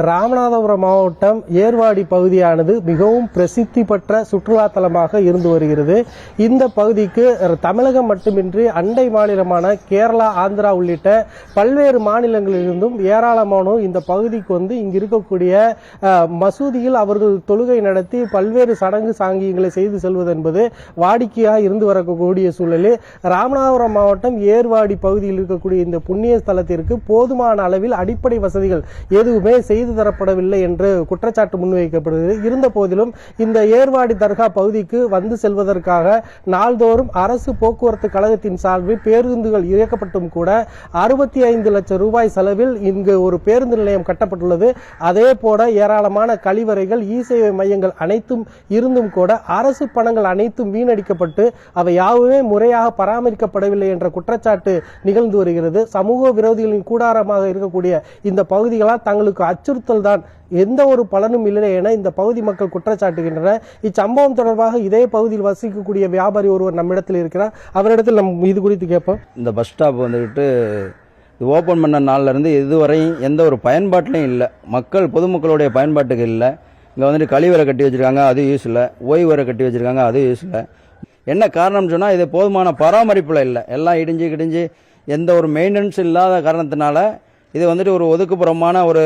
ராமநாதபுரம் மாவட்டம் ஏர்வாடி பகுதியானது மிகவும் பிரசித்தி பெற்ற சுற்றுலா தலமாக இருந்து வருகிறது. இந்த பகுதிக்கு தமிழகம் மட்டுமின்றி அண்டை மாநிலமான கேரளா, ஆந்திரா உள்ளிட்ட பல்வேறு மாநிலங்களிலிருந்தும் ஏராளமானோர் இந்த பகுதிக்கு வந்து இங்கு இருக்கக்கூடிய மசூதியில் அவர்கள் தொழுகை நடத்தி பல்வேறு சடங்கு சாங்கியங்களை செய்து செல்வது என்பது வாடிக்கையாக இருந்து வரக்கூடிய சூழலில் ராமநாதபுரம் மாவட்டம் ஏர்வாடி பகுதியில் இருக்கக்கூடிய இந்த புண்ணிய ஸ்தலத்திற்கு போதுமான அளவில் அடிப்படை வசதிகள் எதுவுமே செய்து தரப்படவில்லை என்று குற்றச்சாட்டு முன்வைக்கப்படுகிறது. இருந்த போதிலும் இந்த ஏர்வாடி தர்கா பகுதிக்கு வந்து செல்வதற்காக நாள்தோறும் அரசு போக்குவரத்து கழகத்தின் சார்பில் பேருந்துகள் இயக்கப்பட்டும் கூட 65 லட்சம் ரூபாய் செலவில் இங்கு ஒரு பேருந்து நிலையம் கட்டப்பட்டுள்ளது. அதே போல ஏராளமான கழிவறைகள், இ-சேவை மையங்கள் அனைத்தும் இருந்தும் கூட அரசு பணங்கள் அனைத்தும் வீணடிக்கப்பட்டு அவை யாவுமே முறையாக பராமரிக்கப்படவில்லை என்ற குற்றச்சாட்டு நிகழ்ந்து வருகிறது. சமூக விரோதிகளின் கூடாரமாக இருக்கக்கூடிய இந்த பகுதிகளால் தங்களுக்கு அச்சுறுத்தல் தான், எந்த ஒரு பலனும் இல்லை என இந்த பகுதி மக்கள் குற்றச்சாட்டுகின்றனர். இச்சம்பவம் தொடர்பாக இதே பகுதியில் வசிக்கக்கூடிய வியாபாரி ஒருவர் நம்மிடத்தில் இருக்கிறார். அவரிடத்தில் நம்ம இது குறித்து கேட்போம். இந்த பஸ் ஸ்டாப் வந்துட்டு ஓப்பன் பண்ண நாள்ல இருந்து இதுவரையும் எந்த ஒரு பயன்பாட்டிலையும் இல்லை. பொதுமக்களுடைய பயன்பாட்டுக்கு இல்லை. இங்கே வந்துட்டு கழிவறை கட்டி வச்சிருக்காங்க, அது யூஸ் இல்லை. ஓய்வறை கட்டி வச்சிருக்காங்க, அது யூஸ் இல்லை. என்ன காரணம்னு சொன்னால் இது போதுமான பராமரிப்பில் இல்லை. எல்லாம் இடிஞ்சு எந்த ஒரு மெயின்டெனன்ஸ் இல்லாத காரணத்தினால இது வந்துட்டு ஒரு ஒதுக்குப்புறமான ஒரு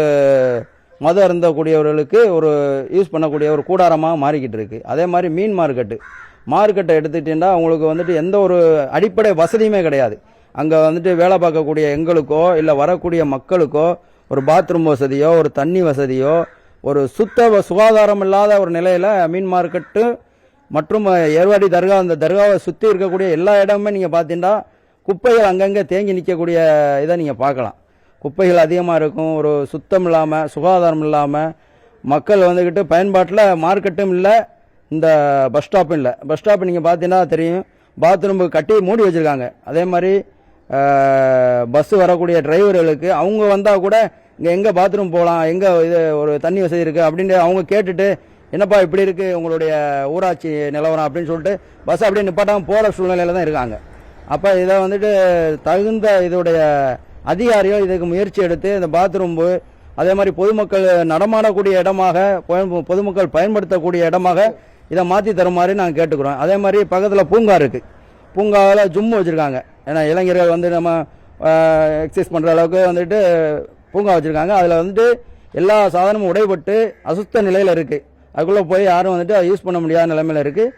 மது அருந்தக்கூடியவர்களுக்கு ஒரு யூஸ் பண்ணக்கூடிய ஒரு கூடாரமாக மாறிக்கிட்டு இருக்கு. அதே மாதிரி மீன் மார்க்கெட்டை எடுத்துக்கிட்டீங்கன்னா அவங்களுக்கு வந்துட்டு எந்த ஒரு அடிப்படை வசதியுமே கிடையாது. அங்கே வந்துட்டு வேலை பார்க்கக்கூடிய எங்களுக்கோ இல்லை வரக்கூடிய மக்களுக்கோ ஒரு பாத்ரூம் வசதியோ ஒரு தண்ணி வசதியோ ஒரு சுகாதாரம் இல்லாத ஒரு நிலையில் மீன் மார்க்கெட்டு மற்றும் ஏர்வாடி தர்கா, அந்த தர்காவை சுற்றி இருக்கக்கூடிய எல்லா இடமுமே நீங்கள் பார்த்தீங்கன்னா குப்பைகள் அங்கங்கே தேங்கி நிற்கக்கூடிய இதை நீங்கள் பார்க்கலாம். குப்பைகள் அதிகமாக இருக்கும். ஒரு சுத்தம் இல்லாமல், சுகாதாரம் இல்லாமல், மக்கள் வந்துக்கிட்டு பயன்பாட்டில் மார்க்கெட்டும் இல்லை, இந்த பஸ் ஸ்டாப்பும் இல்லை. பஸ் ஸ்டாப் நீங்கள் பார்த்தீங்கன்னா தெரியும், பாத்ரூம் கட்டி மூடி வச்சுருக்காங்க. அதே மாதிரி பஸ்ஸு வரக்கூடிய டிரைவர்களுக்கு அவங்க வந்தால் கூட இங்கே எங்கே பாத்ரூம் போகலாம், எங்கே இது ஒரு தண்ணி வசதி இருக்குது அப்படின்ட்டு அவங்க கேட்டுட்டு, என்னப்பா இப்படி இருக்குது உங்களுடைய ஊராட்சி நிலவரம் அப்படின்னு சொல்லிட்டு பஸ் அப்படியே நிப்பாட்டாமல் போகிற சூழ்நிலையில் தான் இருக்காங்க. அப்போ இதை வந்துட்டு தகுந்த இதோடைய அதிகாரிகள் இதுக்கு முயற்சி எடுத்து இந்த பாத்ரூம்பு, அதே மாதிரி பொதுமக்கள் நடமாடக்கூடிய இடமாக, பொதுமக்கள் பயன்படுத்தக்கூடிய இடமாக இதை மாற்றி தருமாறு நாங்கள் கேட்டுக்கிறோம். அதே மாதிரி பக்கத்தில் பூங்கா இருக்குது. பூங்காவில் ஜிம்மு வச்சுருக்காங்க. ஏன்னா இளைஞர்கள் வந்து நம்ம எக்ஸசைஸ் பண்ணுற அளவுக்கு வந்துட்டு பூங்கா வச்சுருக்காங்க. அதில் வந்துட்டு எல்லா சாதனமும் உடைபட்டு அசுத்த நிலையில் இருக்குது. அதுக்குள்ளே போய் யாரும் வந்துட்டு அதை யூஸ் பண்ண முடியாத நிலைமையில் இருக்குது.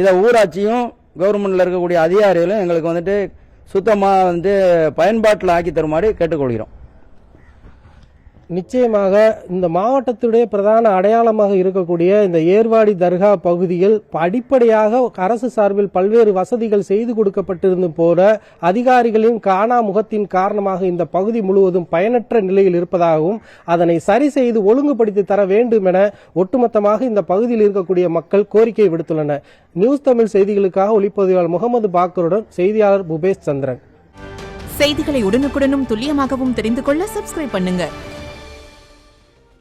இதை ஊராட்சியும் கவர்மெண்ட்டில் இருக்கக்கூடிய அதிகாரிகளும் எங்களுக்கு வந்துட்டு சுத்தமாக வந்து பயன்பாட்டில் ஆக்கி தருமாறு கேட்டுக்கொள்கிறோம். நிச்சயமாக இந்த மாவட்டத்துடைய பிரதான அடையாளமாக இருக்கக்கூடிய இந்த ஏர்வாடி தர்கா பகுதியில் அடிப்படையாக அரசு சார்பில் பல்வேறு வசதிகள் செய்து கொடுக்கப்பட்டிருந்தும் போல அதிகாரிகளின் காணா முகத்தின் காரணமாக இந்த பகுதி முழுவதும் பயனற்ற நிலையில் இருப்பதாகவும் அதனை சரி செய்து ஒழுங்குபடுத்தி தர வேண்டும் என ஒட்டுமொத்தமாக இந்த பகுதியில் இருக்கக்கூடிய மக்கள் கோரிக்கை விடுத்துள்ளனர். நியூஸ் தமிழ் செய்திகளுக்காக ஒளிப்பதிவாளர் முகமது பாக்கருடன் செய்தியாளர் புபேஷ் சந்திரன். செய்திகளை உடனுக்குடனும் துல்லியமாகவும் தெரிந்து கொள்ள சப்ஸ்கிரைப் பண்ணுங்க.